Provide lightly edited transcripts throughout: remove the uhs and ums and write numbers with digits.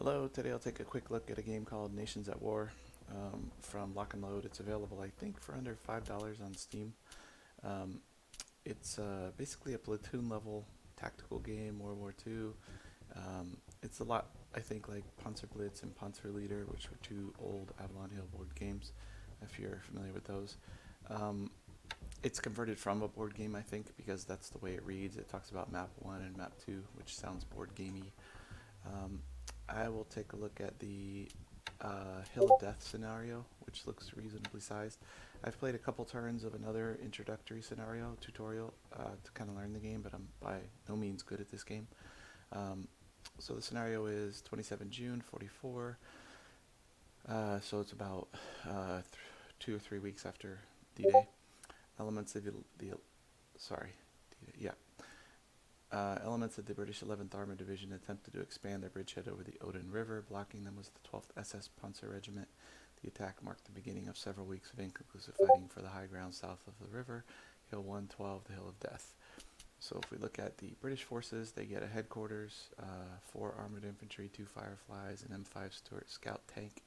Hello, today I'll take a quick look at a game called Nations at War from Lock and Load. It's available, I think, for under $5 on Steam. Um, it's basically a Platoon level tactical game, World War II. It's a lot, I think, like Panzer Blitz and Panzer Leader, which were two old Avalon Hill board games, if you're familiar with those. Um, it's converted from a board game, I think, because that's the way it reads. It talks about map 1 and map 2, which sounds board gamey. Um, I will take a look at the Hill of Death scenario, which looks reasonably sized. I've played a couple turns of another introductory scenario tutorial to kind of learn the game, but I'm by no means good at this game. So the scenario is 27 June 44, so it's about 2 or 3 weeks after D-Day. Elements of Elements of the British 11th Armored Division attempted to expand their bridgehead over the Odin River. Blocking them was the 12th SS Panzer Regiment. The attack marked the beginning of several weeks of inconclusive fighting for the high ground south of the river, Hill 112, the Hill of Death. So if we look at the British forces, they get a headquarters, 4 armored infantry, 2 Fireflies, an M5 Stuart scout tank,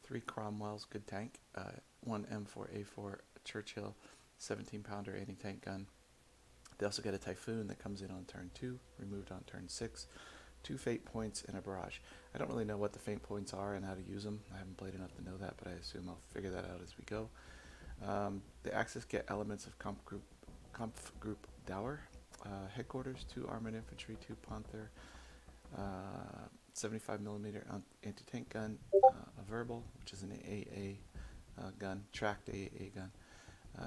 3 Cromwells, good tank, 1 M4A4 Churchill, 17-pounder anti-tank gun. They also get a Typhoon that comes in on turn 2, removed on turn 6, 2 fate points, and a barrage. I don't really know what the fate points are and how to use them. I haven't played enough to know that, but I assume I'll figure that out as we go. The Axis get elements of Comp Group Dower, headquarters, 2 armored infantry, 2 Panther, 75mm anti-tank gun, a Verbal, which is an AA gun, tracked AA gun.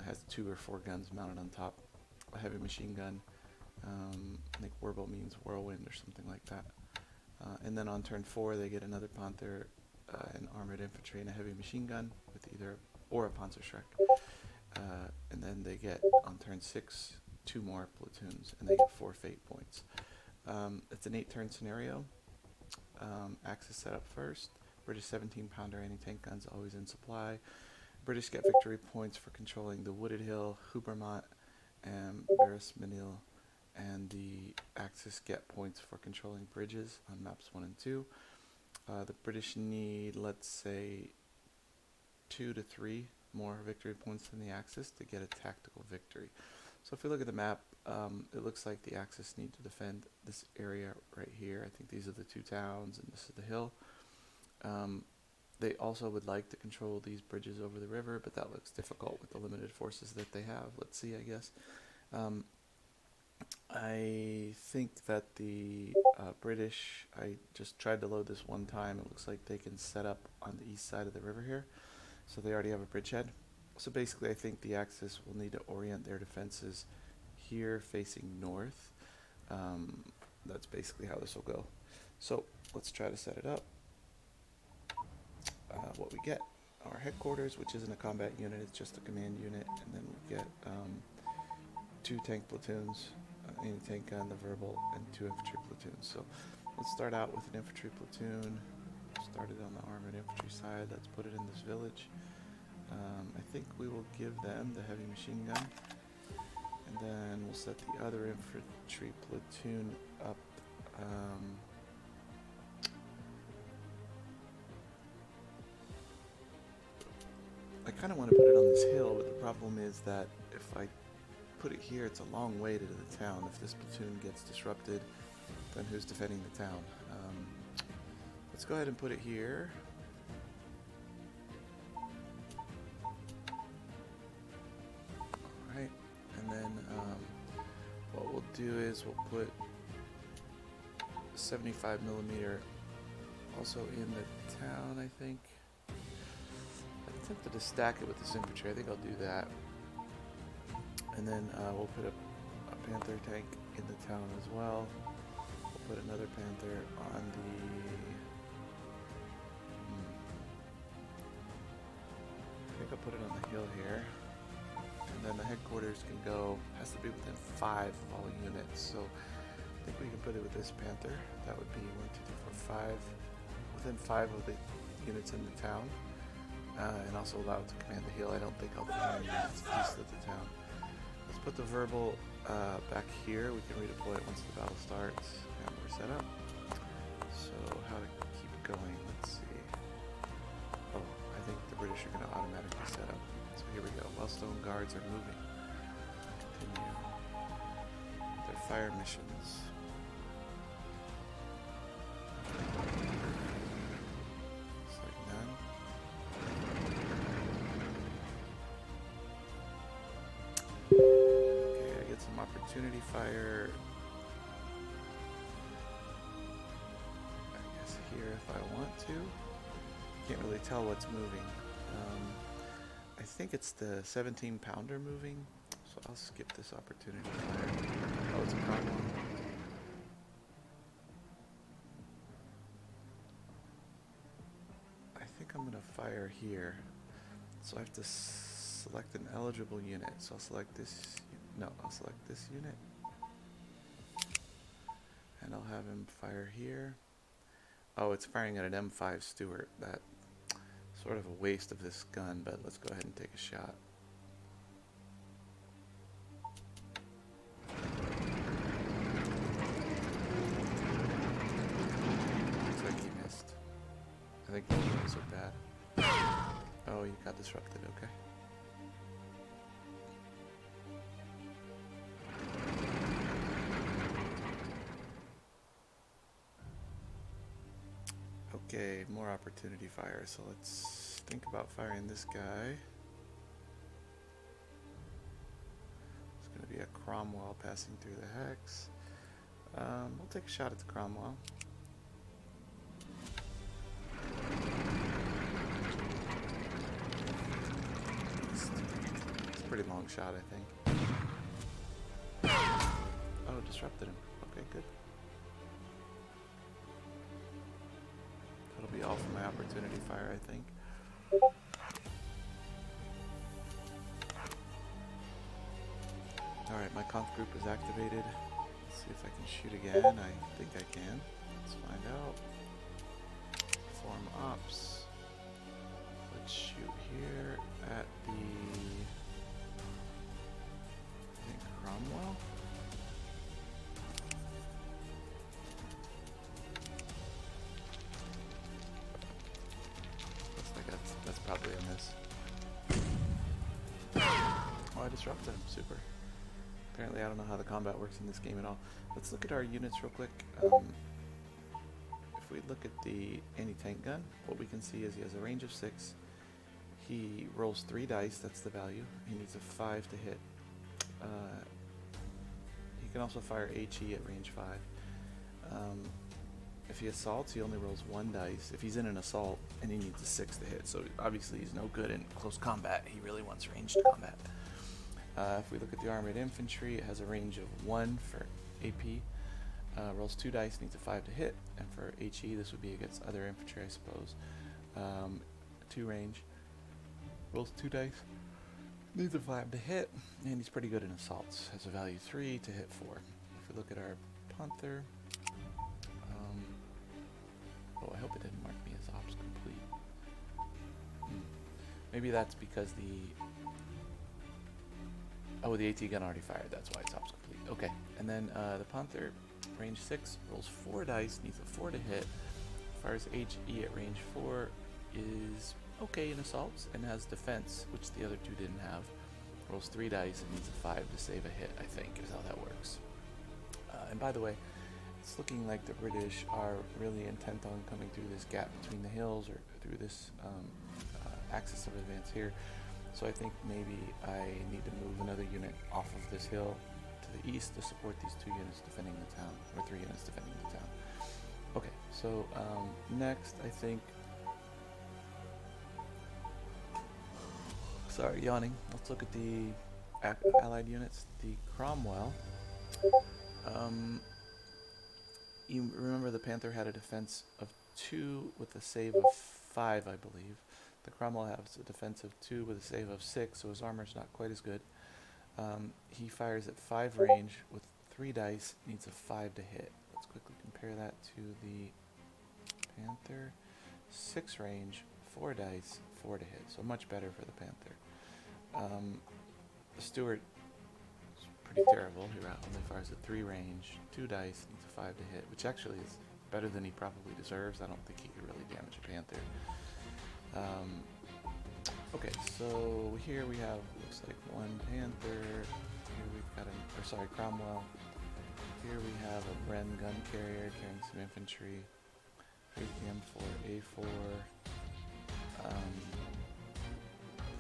Has 2 or 4 guns mounted on top. A heavy machine gun, I think Warble means whirlwind or something like that. And then on turn 4 they get another Panther, an armored infantry, and a heavy machine gun with either or a Panzerschreck. And then they get on turn 6 2 more platoons, and they get 4 fate points. It's an 8-turn scenario. Axis set up first. British 17-pounder anti-tank guns always in supply. British get victory points for controlling the Wooded Hill, Hubermont, and Beresmanil, and the Axis get points for controlling bridges on maps 1 and 2. The British need, let's say, 2 to 3 more victory points than the Axis to get a tactical victory. So if we look at the map, it looks like the Axis need to defend this area right here. I think these are the 2 towns, and this is the hill. They also would like to control these bridges over the river, but that looks difficult with the limited forces that they have. Let's see, I guess. I think that the British, I just tried to load this one time. It looks like they can set up on the east side of the river here. So they already have a bridgehead. So basically I think the Axis will need to orient their defenses here facing north. That's basically how this will go. So let's try to set it up. What we get, our headquarters, which isn't a combat unit, it's just a command unit, and then we get 2 tank platoons, anti-tank gun, the Verbal, and 2 infantry platoons. So let's start out with an infantry platoon. Started on the armored infantry side. Let's put it in this village. I think we will give them the heavy machine gun, and then we'll set the other infantry platoon up. I kind of want to put it on this hill, but the problem is that if I put it here, it's a long way to the town. If this platoon gets disrupted, then who's defending the town? Let's go ahead and put it here. Alright, and then what we'll do is we'll put 75mm also in the town, I think. I attempted to stack it with this infantry. I think I'll do that. And then we'll put a Panther tank in the town as well. We'll put another Panther on the... I think I'll put it on the hill here. And then the headquarters can go, has to be within 5 of all units. So I think we can put it with this Panther. That would be 1, 2, 3, 4, 5. Within 5 of the units in the town. And also allow it to command the hill. I don't think I'll command units east of the town. Let's put the Verbal back here. We can redeploy it once the battle starts, and we're set up. So how to keep Stuarts are moving. Continue. Their fire missions. Select none. Okay, I get some opportunity fire. I guess here if I want to. Can't really tell what's moving. I think it's the 17 pounder moving, so I'll skip this opportunity fire. Oh, it's a problem. I think I'm gonna fire here, so I have to select an eligible unit. So I'll select this. No, I'll select this unit, and I'll have him fire here. Oh, it's firing at an M5 Stuart. That sort of a waste of this gun, but let's go ahead and take a shot. Looks like he missed. I think both of those are bad. Oh, you got disrupted, okay. Okay, more opportunity fire, so let's think about firing this guy. It's going to be a Cromwell passing through the hex. We'll take a shot at the Cromwell. It's a pretty long shot, I think. Oh, disrupted him. Okay, good. That'll be all for my opportunity fire, I think. Alright, my conf group is activated. Let's see if I can shoot again. I think I can. Let's find out. Form ops. Let's shoot here at the... I think Cromwell? That's probably a miss. Oh, I disrupted him. Super. Apparently, I don't know how the combat works in this game at all. Let's look at our units real quick. If we look at the anti-tank gun, what we can see is he has a range of 6. He rolls 3 dice. That's the value. He needs a 5 to hit. He can also fire HE at range 5. If he assaults, he only rolls 1 dice. If he's in an assault, and he needs a 6 to hit, so obviously he's no good in close combat. He really wants ranged combat. If we look at the armored infantry, it has a range of 1 for AP. Rolls 2 dice, needs a 5 to hit, and for HE, this would be against other infantry, I suppose. 2 range, rolls 2 dice, needs a 5 to hit, and he's pretty good in assaults. Has a value 3 to hit 4. If we look at our Panzer, oh, I hope it didn't mark me as ops complete. Maybe that's because the AT gun already fired, that's why it's ops complete. Okay, and then the Panzer, range 6, rolls 4 dice, needs a 4 to hit, fires HE at range 4, is okay in assaults, and has defense, which the other 2 didn't have. Rolls 3 dice and needs a 5 to save a hit, I think, is how that works. And by the way, it's looking like the British are really intent on coming through this gap between the hills, or through this axis of advance here. So I think maybe I need to move another unit off of this hill to the east to support these 2 units defending the town, or 3 units defending the town. Okay, so next I think... Sorry, yawning. Let's look at the allied units. The Cromwell. You remember the Panther had a defense of 2 with a save of 5, I believe. The Cromwell has a defense of 2 with a save of 6, so his armor's not quite as good. He fires at 5 range with 3 dice, needs a 5 to hit. Let's quickly compare that to the Panther. 6 range, 4 dice, 4 to hit, so much better for the Panther. The Stuart is pretty terrible. He only fires at 3 range, 2 dice, needs a 5 to hit, which actually is better than he probably deserves. I don't think he could really damage a Panther. Okay, so here we have, looks like one Panther. Here we've got Cromwell. Here we have a Bren gun carrier carrying some infantry. 3PM4, A4.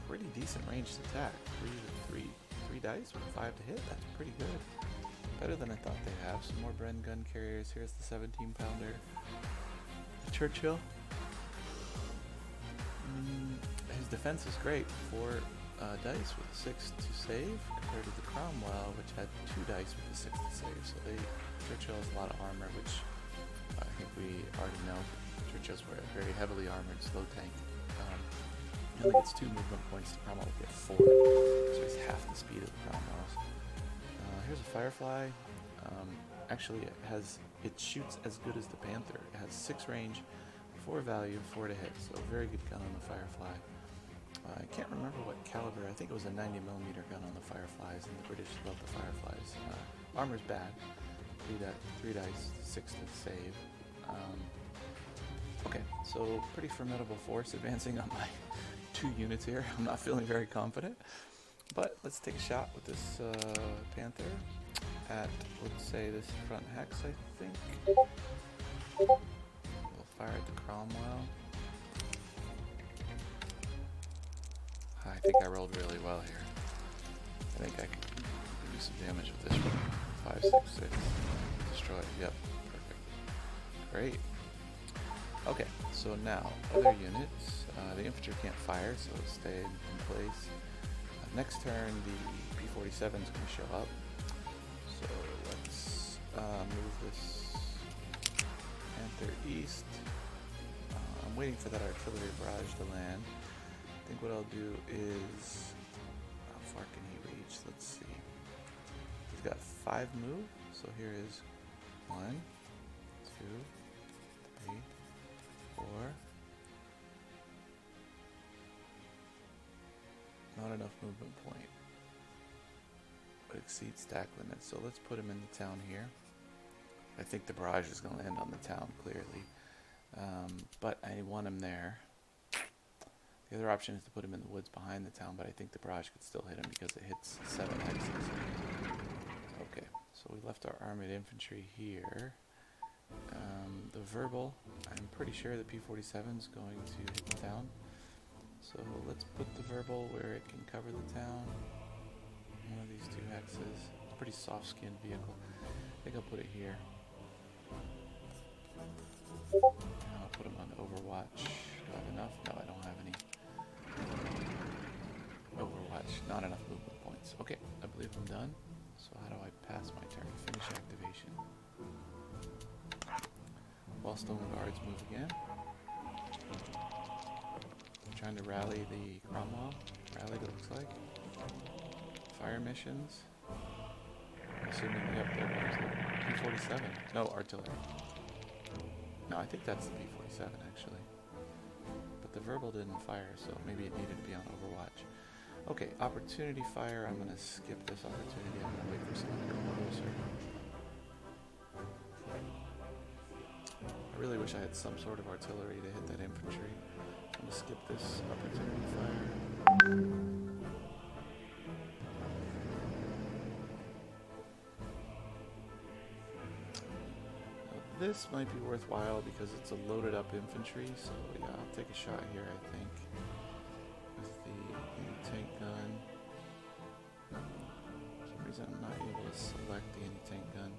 Pretty decent ranged attack. Three dice with 5 to hit. That's pretty good. Better than I thought they have. Some more Bren gun carriers. Here's the 17-pounder. The Churchill. His defense is great. 4 dice with a 6 to save compared to the Cromwell, which had 2 dice with a 6 to save. So Churchill has a lot of armor, which I think we already know. Churchill's very heavily armored, slow tank. He only gets 2 movement points. The Cromwell will get 4, so he's half the speed of the Cromwells. Here's a Firefly. Actually, it shoots as good as the Panther. It has 6 range, 4 value, 4 to hit. So very good gun on the Firefly. I can't remember what caliber. I think it was a 90mm gun on the Fireflies, and the British love the Fireflies. Armor's bad. 3 dice, 6 to save. Okay, so pretty formidable force advancing on my 2 units here. I'm not feeling very confident, but let's take a shot with this Panther at, let's say, this front hex, I think. We'll fire at the Cromwell. I think I rolled really well here. I think I can do some damage with this one. 5, 6, 6. Destroy. Yep, perfect. Great. Okay, so now, other units. The infantry can't fire, so it'll stay in place. Next turn, the P-47 is going to show up. So let's move this Panther east. I'm waiting for that artillery barrage to land. I think what I'll do is, how far can he reach? Let's see. He's got 5 move, so here is 1, 2, 3, 4. Not enough movement point. But exceeds stack limit, so let's put him in the town here. I think the barrage is going to land on the town, clearly. But I want him there. The other option is to put him in the woods behind the town, but I think the barrage could still hit him because it hits 7 hexes. Okay, so we left our armored infantry here. The verbal, I'm pretty sure the P-47 is going to hit the town. So let's put the verbal where it can cover the town. One of these 2 hexes. It's a pretty soft-skinned vehicle. I think I'll put it here. And I'll put him on Overwatch. Do I have enough? No, I don't have any. Overwatch, not enough movement points. Okay, I believe I'm done. So how do I pass my turn? Finish activation. Wallstone guards move again. Trying to rally the Cromwell. Rallied, it looks like. Fire missions. I'm assuming, yep, there goes the P-47. No, artillery. No, I think that's the P-47 actually. But the verbal didn't fire, so maybe it needed to be on Overwatch. Okay, opportunity fire. I'm going to skip this opportunity. I'm going to wait for someone to come closer. I really wish I had some sort of artillery to hit that infantry. I'm going to skip this opportunity fire. Now, this might be worthwhile because it's a loaded up infantry, so yeah, I'll take a shot here, I think. With the anti-tank gun. For some reason I'm not able to select the anti-tank gun.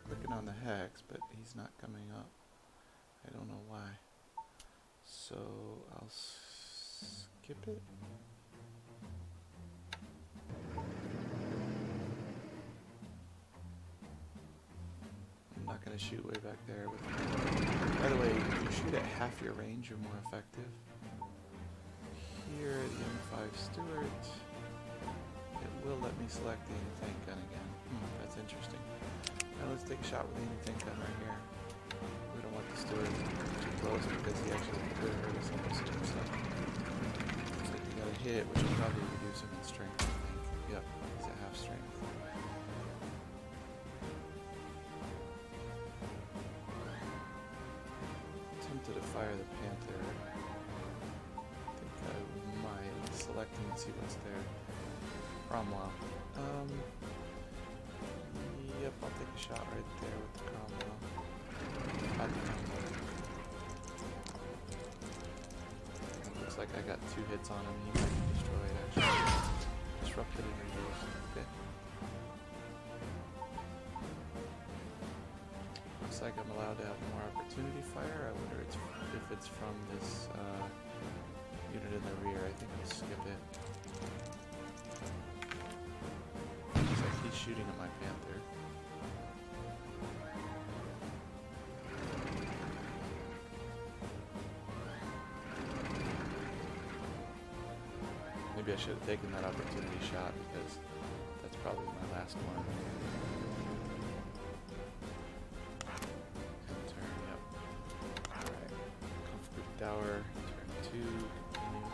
Clicking on the hex, but he's not coming up. I don't know why. So I'll skip it. I'm not going to shoot way back there. By the way, if you shoot at half your range, you're more effective. Here, the M5 Stuart. It will let me select the anti-tank gun again. That's interesting. Now let's take a shot with the anti-tank gun right here. We don't want the Stuart too close because he actually could hurt us on this other stuff. Looks like we got a hit, which will probably reduce him in strength, I think. Yep, he's at half strength. Tempted to fire the Panther. selecting and see what's there. Cromwell. Yep, I'll take a shot right there with the Cromwell. At the Cromwell. It looks like I got 2 hits on him. He might be destroyed, actually. Disrupted and reduced. Okay. Looks like I'm allowed to have more opportunity fire. I wonder if it's from this unit in the rear. I think I'll skip it. Looks like he's shooting at my Panther. Maybe I should have taken that opportunity shot because that's probably my last one. And turn, yep. Alright. Comfort Tower, turn 2, continue.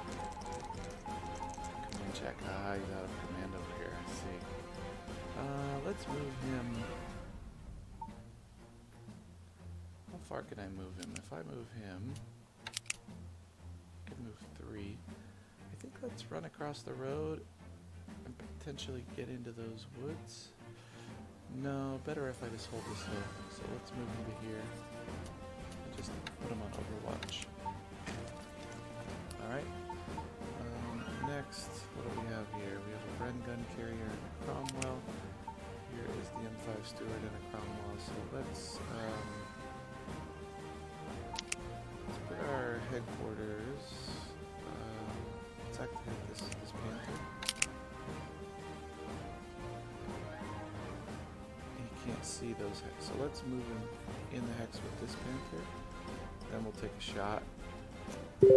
Command check. Ah, he's out of command over here, I see. Let's move him. How far can I move him? If I move him, I can move 3. I think let's run across the road and potentially get into those woods. No, better if I just hold this hill. So let's move him to here and just put him on Overwatch. Alright. Next, what do we have here? We have a Bren gun carrier and a Cromwell. Here is the M5 Steward and a Cromwell. So let's put our headquarters. Let's activate this Panther. He can't see those hex, so let's move him in the hex with this Panther. Then we'll take a shot at,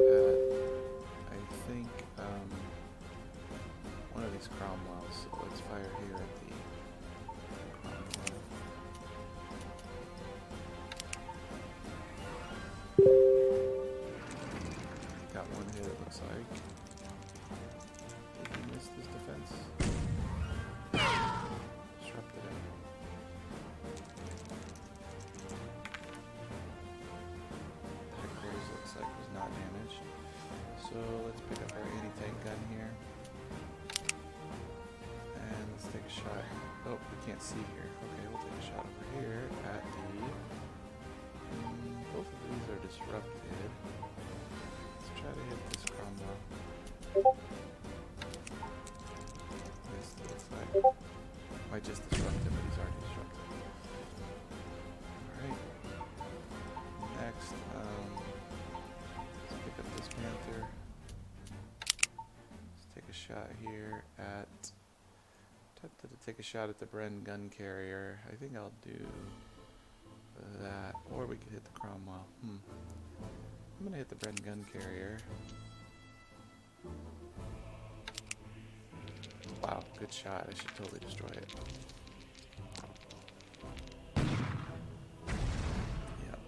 I think, one of these Cromwells. So let's fire here at the Cromwell. Got 1 hit, it looks like. Did he miss his defense? Disrupted him. The headquarters looks like was not damaged. So let's pick up our anti-tank gun here. And let's take a shot. Oh, we can't see here. Okay, we'll take a shot over here at the... both of these are disrupted. Let's try to hit this Cromwell. Missed, it looks like. Might just disrupt him, but he's already disrupted. Alright. Next, let's pick up this Panther. Let's take a shot here at... Tempted to take a shot at the Bren gun carrier. I think I'll do that. Or we could hit the Cromwell. I'm gonna hit the Bren gun carrier. Wow, good shot. I should totally destroy it. Yep.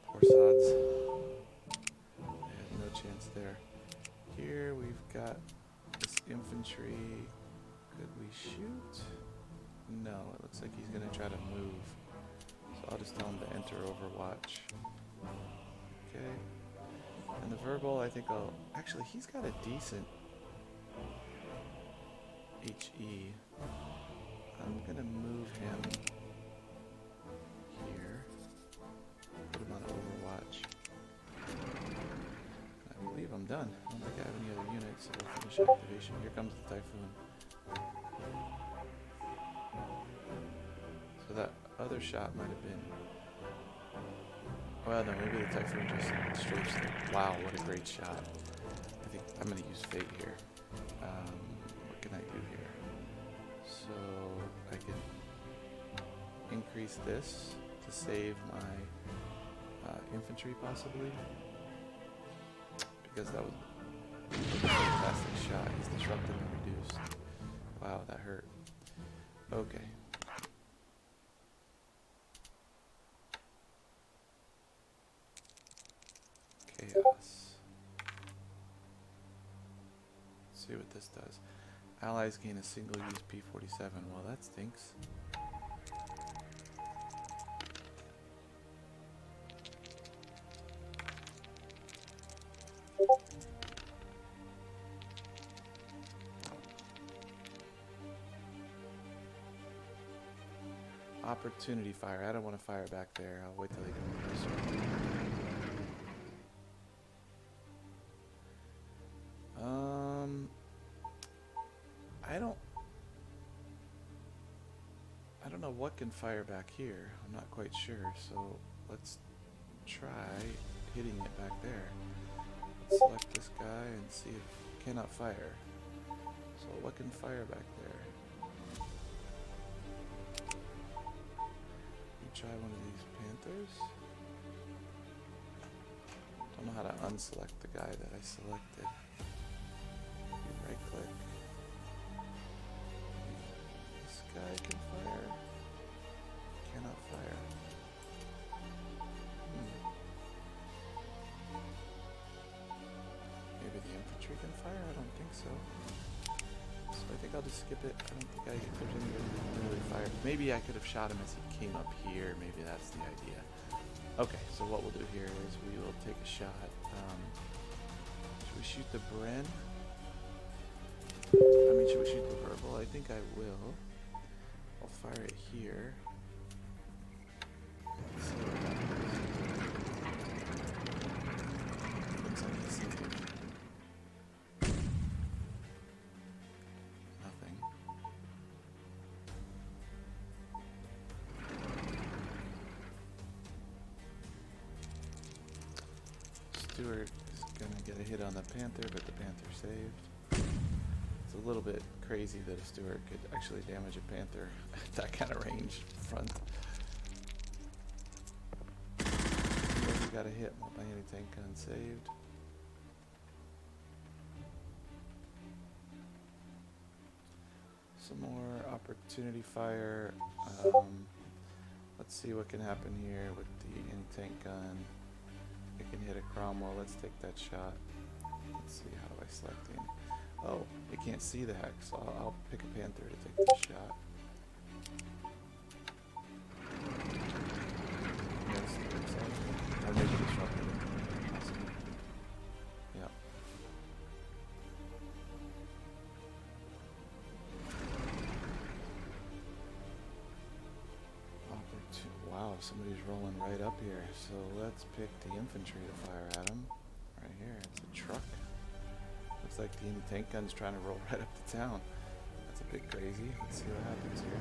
Poor sods. They have no chance there. Here we've got this infantry. Could we shoot? No, it looks like he's gonna try to move. So I'll just tell him to enter Overwatch. Okay. And the verbal, I think I'll... Actually, he's got a decent HE. I'm gonna move him here. Put him on Overwatch. I believe I'm done. I don't think I have any other units, so we'll finish activation. Here comes the Typhoon. So that other shot might have been... Well, no, maybe the Typhoon just strafes them. Wow, what a great shot. I think I'm going to use Fate here. What can I do here? So I can increase this to save my infantry, possibly. Because that was a fantastic shot. He's disrupted and reduced. Wow, that hurt. Okay. Chaos. Let's see what this does. Allies gain a single-use P-47. Well, that stinks. Opportunity fire. I don't want to fire back there. I'll wait till they come closer. I don't know what can fire back here. I'm not quite sure. So let's try hitting it back there. Let's select this guy and see if it cannot fire. So what can fire back there? Try one of these Panthers. Don't know how to unselect the guy that I selected. Right click. This guy can fire. Cannot fire. Maybe the infantry can fire? I don't think so. So I think I'll just skip it. I don't think there's anybody who can really fire. Maybe I could have shot him as he came up here. Maybe that's the idea. Okay, so what we'll do here is we will take a shot. Should we shoot the Bren? I mean, should we shoot the Verbal? I think I will. I'll fire it here. Let's see what happens. Looks like he's saved. Stewart is going to get a hit on the Panther, but the Panther saved. It's a little bit crazy that a Stewart could actually damage a Panther at that kind of range front. We got a hit. My anti-tank gun saved. Some more opportunity fire. Let's see what can happen here with the anti-tank gun. It can hit a Cromwell. Let's take that shot. Let's see, how do I select him? Oh, it can't see the hex, so I'll pick a Panther to take the shot. Yes, it looks like. I'll make it disruptive. Awesome. Yep. Wow, somebody's rolling right up here. So let's pick the infantry to fire at him. Right here, it's a truck. Looks like the anti-tank gun's trying to roll right up to town. That's a bit crazy. Let's see what happens here.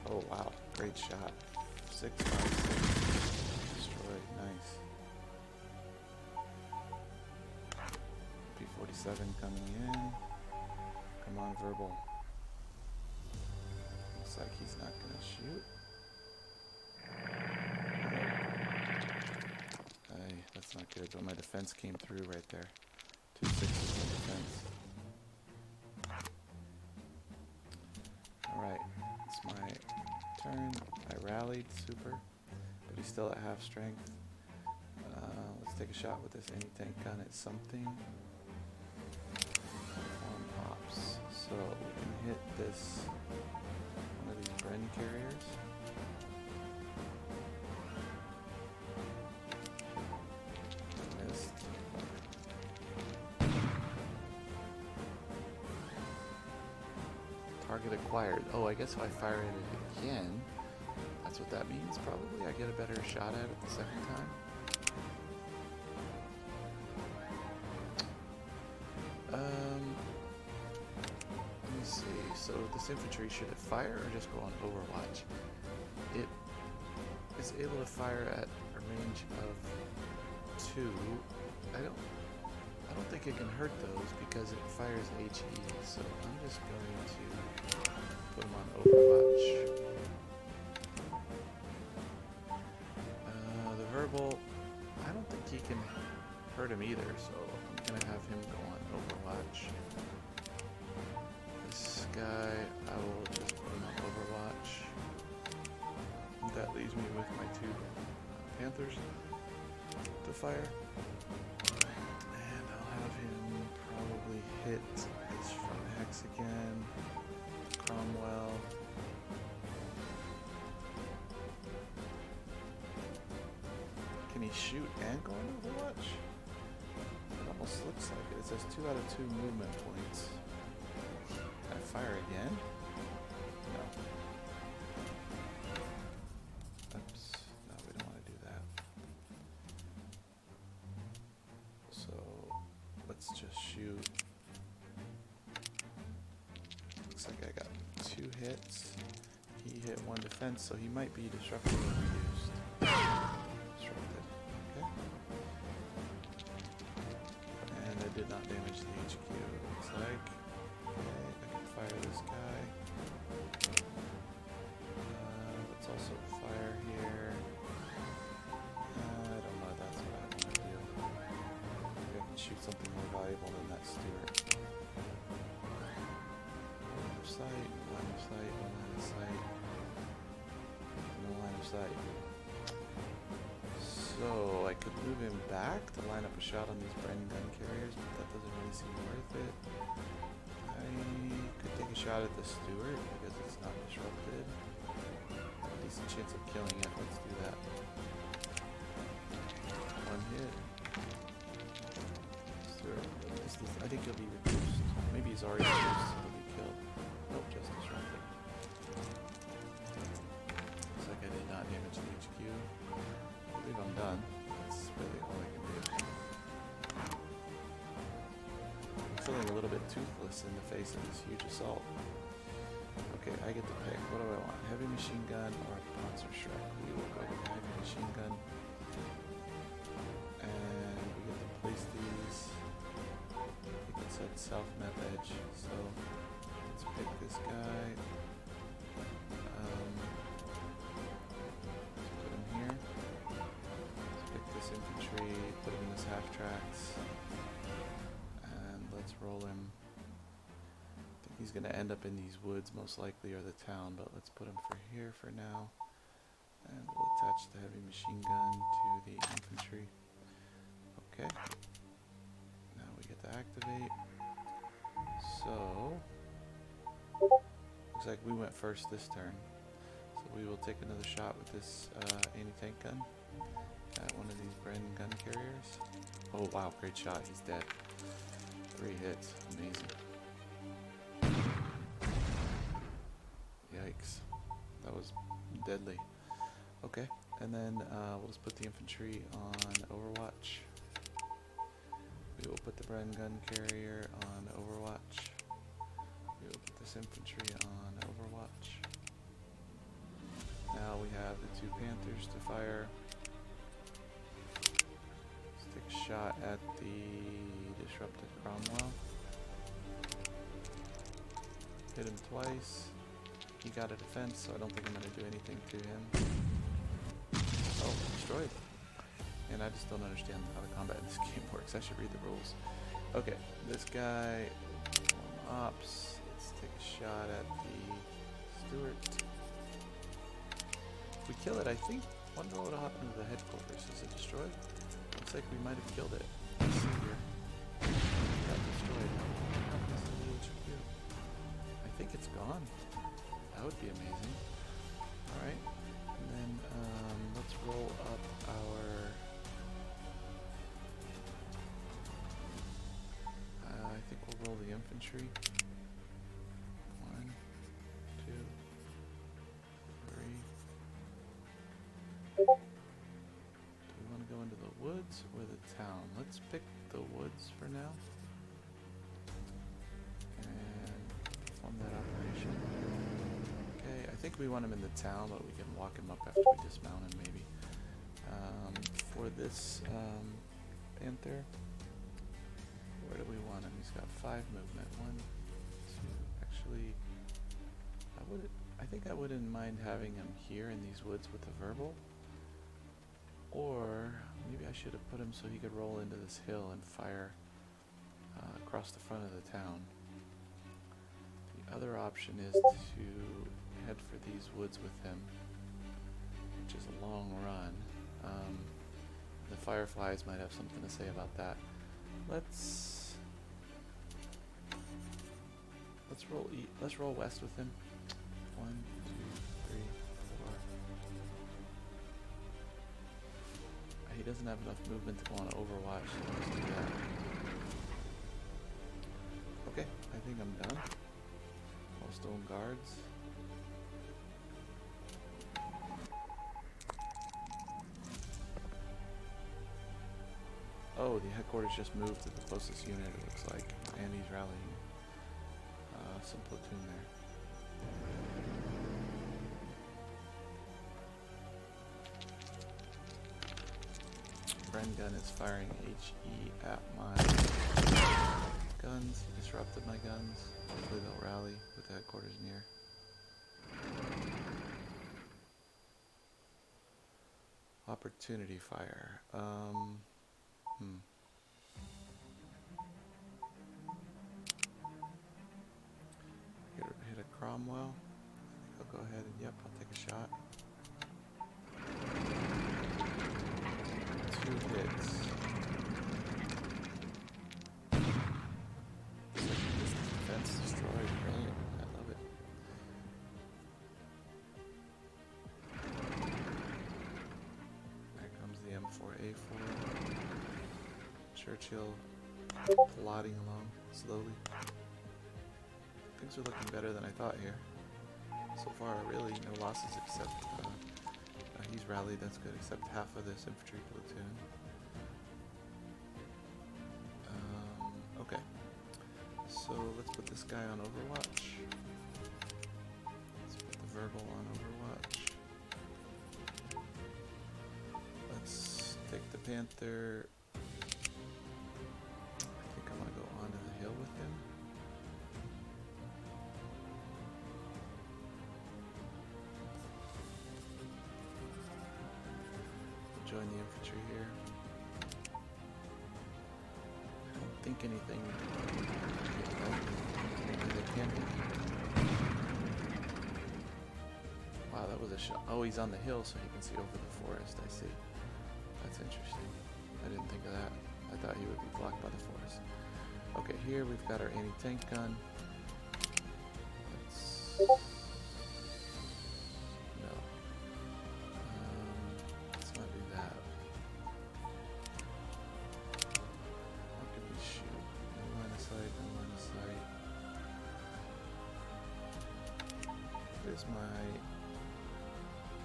Oh wow, great shot. 6, 5, 6. Destroyed, nice. P-47 coming in. Come on, Verbal. Looks like he's not gonna shoot. That's not good, but my defense came through right there. 2 6s in defense. Alright, it's my turn. I rallied, super. But he's still at half strength. Let's take a shot with this anti-tank gun at something. One pops. So we can hit this, one of these Bren carriers. Target acquired. Oh, I guess if I fire at it again, that's what that means probably. I get a better shot at it the second time. Let me see. So this infantry, should it fire or just go on Overwatch? It is able to fire at a range of 2. I don't think it can hurt those because it fires HE, so I'm just going to put them on Overwatch. The Verbal, I don't think he can hurt him either, so I'm going to have him go on Overwatch. This guy, I will just put him on Overwatch. That leaves me with my 2 Panthers to fire. Probably hit this front hex again. Cromwell. Can he shoot and go on Overwatch? It almost looks like it. It says 2 out of 2 movement points. Can I fire again? No. hits. He hit 1 defense, so he might be disrupted or reduced. Disrupted. Okay. And it did not damage the HQ, it looks like. Okay, I can fire this guy. Let's also fire here. I don't know, that's what I want to do. Maybe I can shoot something more valuable than that Stewart. Line of sight, line of sight, line of sight. No line of sight. So I could move him back to line up a shot on these Bren gun carriers, but that doesn't really seem worth it. I could take a shot at the Stewart because it's not disrupted. A decent chance of killing it. Let's do that. 1 hit. Stewart. I think he'll be reduced. Maybe he's already reduced, so he'll be killed. Nope, just disrupted. Looks like I did not damage the HQ. I believe I'm done. That's really all I can do. I'm feeling a little bit toothless in the face of this huge assault. Okay, I get to pick. What do I want? Heavy machine gun or a Panzer Shrek? We will go with the heavy machine gun. And we get to place these. I think it said south map edge, so let's pick this guy. Let's put him here. Let's pick this infantry, put him in this half tracks, and let's roll him. I think he's going to end up in these woods most likely, or the town, but let's put him for here for now. And we'll attach the heavy machine gun to the infantry. Okay. Now we get to activate. So, looks like we went first this turn. So we will take another shot with this anti-tank gun at one of these Bren gun carriers. Oh wow, great shot, he's dead. 3 hits, amazing. Yikes, that was deadly. Okay, and then we'll just put the infantry on Overwatch. We will put the Bren gun carrier on Overwatch. We will put this infantry on Overwatch. Now we have the 2 Panthers to fire. Let's take a shot at the disrupted Cromwell. Hit him twice. He got a defense, so I don't think I'm going to do anything to him. Oh, destroyed. And I just don't understand how the combat in this game works. I should read the rules. Okay, this guy, ops. Let's take a shot at the Stewart. If we kill it, I think, wonder what will happen to the headquarters. Is it destroyed? Looks like we might have killed it. Let's see here. It got destroyed. What happens to the HQ? I think it's gone. That would be amazing. Alright, and then let's roll up our... I think we'll roll the infantry. 1, 2, 3. Do we want to go into the woods or the town? Let's pick the woods for now. And perform that operation. Okay, I think we want him in the town, but we can walk him up after we dismount him maybe. For this Panther, where do we want him? He's got 5 movement. 1, 2. Actually, I think I wouldn't mind having him here in these woods with a verbal. Or maybe I should have put him so he could roll into this hill and fire across the front of the town. The other option is to head for these woods with him, which is a long run. The Fireflies might have something to say about that. Let's roll west with him. 1, 2, 3, 4. He doesn't have enough movement to go on Overwatch, so let's do that. Okay, I think I'm done. All stone guards. Oh, the headquarters just moved to the closest unit, it looks like, and he's rallying some platoon there. Bren gun is firing HE at my guns. He disrupted my guns. Hopefully they'll rally with the headquarters near. Opportunity fire. Hit a Cromwell. I'll go ahead and, yep, I'll take a shot. 2 hits. Second distance defense destroyed. Brilliant. I love it. There comes the M4A4. Churchill plodding along slowly. Things are looking better than I thought here. So far, really, no losses except he's rallied, that's good, except half of this infantry platoon. Okay, so let's put this guy on Overwatch. Let's put the verbal on Overwatch. Let's take the Panther. I think I'm gonna go onto the hill with him. Join the infantry here. I don't think anything. Maybe they can be. Wow, that was a shot. Oh, he's on the hill so he can see over the forest. I see. That's interesting. I didn't think of that. I thought he would be blocked by the forest. Okay, here we've got our anti-tank gun.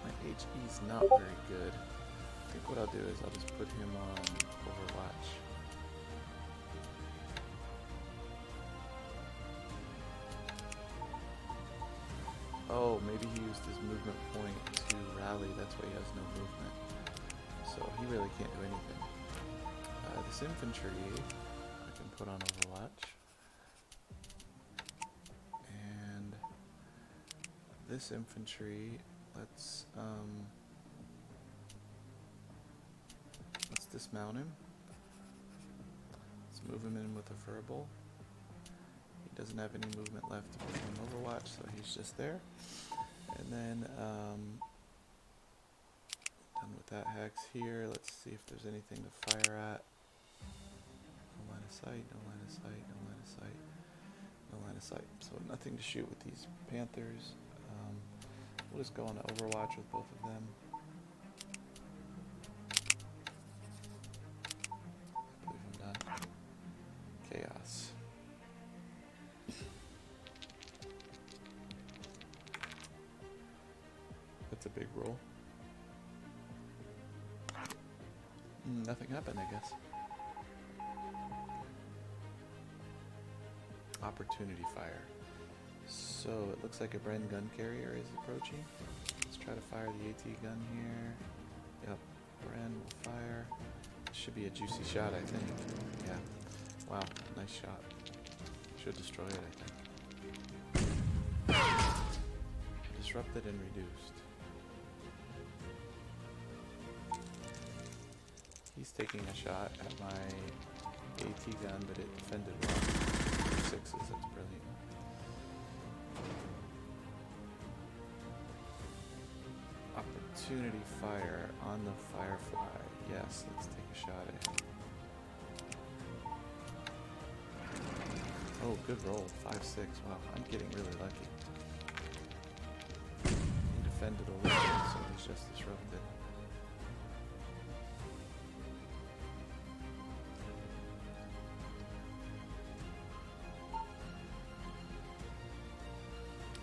My HE's not very good. I think what I'll do is I'll just put him on Overwatch. Oh, maybe he used his movement point to rally. That's why he has no movement. So he really can't do anything. This infantry I can put on Overwatch. This infantry, let's dismount him. Let's move him in with a verbal. He doesn't have any movement left to put him on Overwatch, so he's just there. And then done with that hex here. Let's see if there's anything to fire at. No line of sight, no line of sight, no line of sight, no line of sight. So nothing to shoot with these Panthers. We'll just go on to Overwatch with both of them. I believe I'm done. Chaos. That's a big roll. Nothing happened, I guess. Opportunity fire. So it looks like a Bren gun carrier is approaching. Let's try to fire the AT gun here. Yep, Bren will fire. Should be a juicy shot, I think. Yeah. Wow, nice shot. Should destroy it, I think. Disrupted and reduced. He's taking a shot at my AT gun, but it defended well. 6s, that's brilliant. Opportunity fire on the Firefly. Yes, let's take a shot at him. Oh, good roll. 5-6. Wow, I'm getting really lucky. He defended a little bit, so he's just disrupted.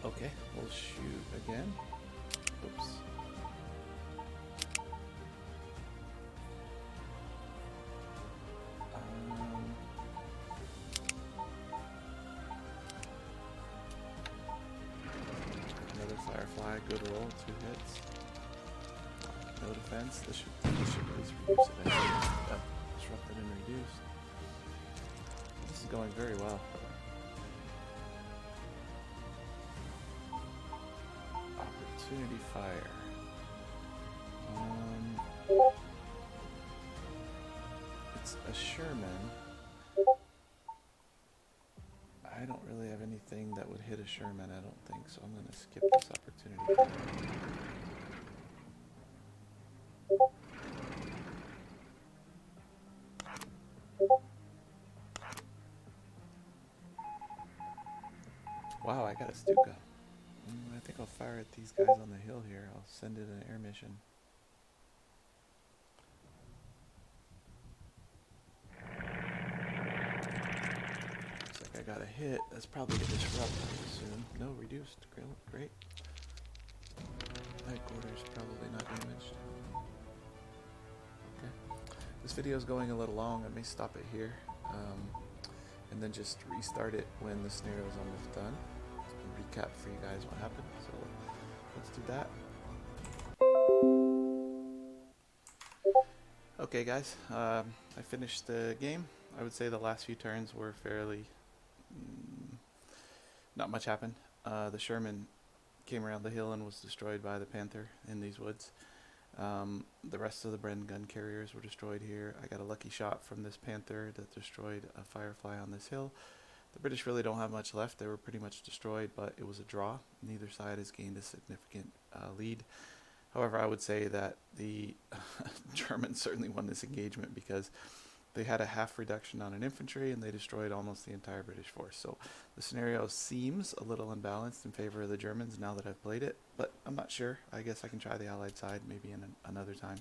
Okay, we'll shoot again. Oops. Another Firefly, good roll, 2 hits. No defense. This should at least reduce it. Disrupted and reduced. This is going very well. Opportunity fire. It's a Sherman. I don't really have anything that would hit a Sherman, I don't think, so I'm going to skip this opportunity. Wow, I got a Stuka. I think I'll fire at these guys on the hill here. I'll send it an air mission. Looks like I got a hit. That's probably a disrupt soon. No, reduced. Great. Headquarters probably not damaged. Okay. This video is going a little long. I may stop it here. And then just restart it when the scenario is almost done. And recap for you guys what happened. So let's do that. Okay guys, I finished the game. I would say the last few turns were fairly... not much happened. The Sherman came around the hill and was destroyed by the Panther in these woods. The rest of the Bren gun carriers were destroyed here. I got a lucky shot from this Panther that destroyed a Firefly on this hill. The British really don't have much left. They were pretty much destroyed, but it was a draw. Neither side has gained a significant lead. However, I would say that the Germans certainly won this engagement because they had a half reduction on an infantry and they destroyed almost the entire British force. So the scenario seems a little unbalanced in favor of the Germans now that I've played it, but I'm not sure. I guess I can try the Allied side maybe in another time.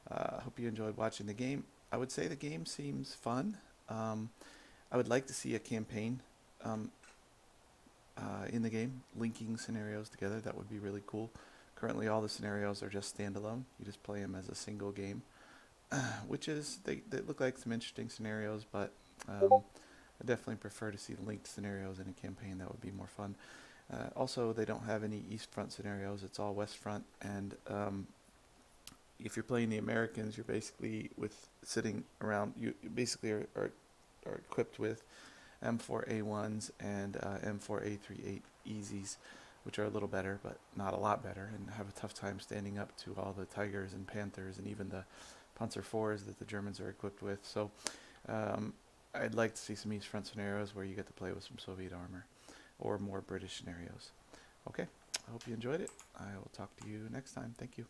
I hope you enjoyed watching the game. I would say the game seems fun. I would like to see a campaign in the game, linking scenarios together. That would be really cool. Currently all the scenarios are just standalone. You just play them as a single game. Which is, they look like some interesting scenarios, but I definitely prefer to see linked scenarios in a campaign. That would be more fun. Also, they don't have any East Front scenarios. It's all West Front, and if you're playing the Americans, you're basically sitting around, you basically are equipped with M4A1s and M4A38 Easies, which are a little better, but not a lot better, and have a tough time standing up to all the Tigers and Panthers and even the Panzer IVs that the Germans are equipped with. So I'd like to see some East Front scenarios where you get to play with some Soviet armor or more British scenarios. Okay, I hope you enjoyed it. I will talk to you next time. Thank you.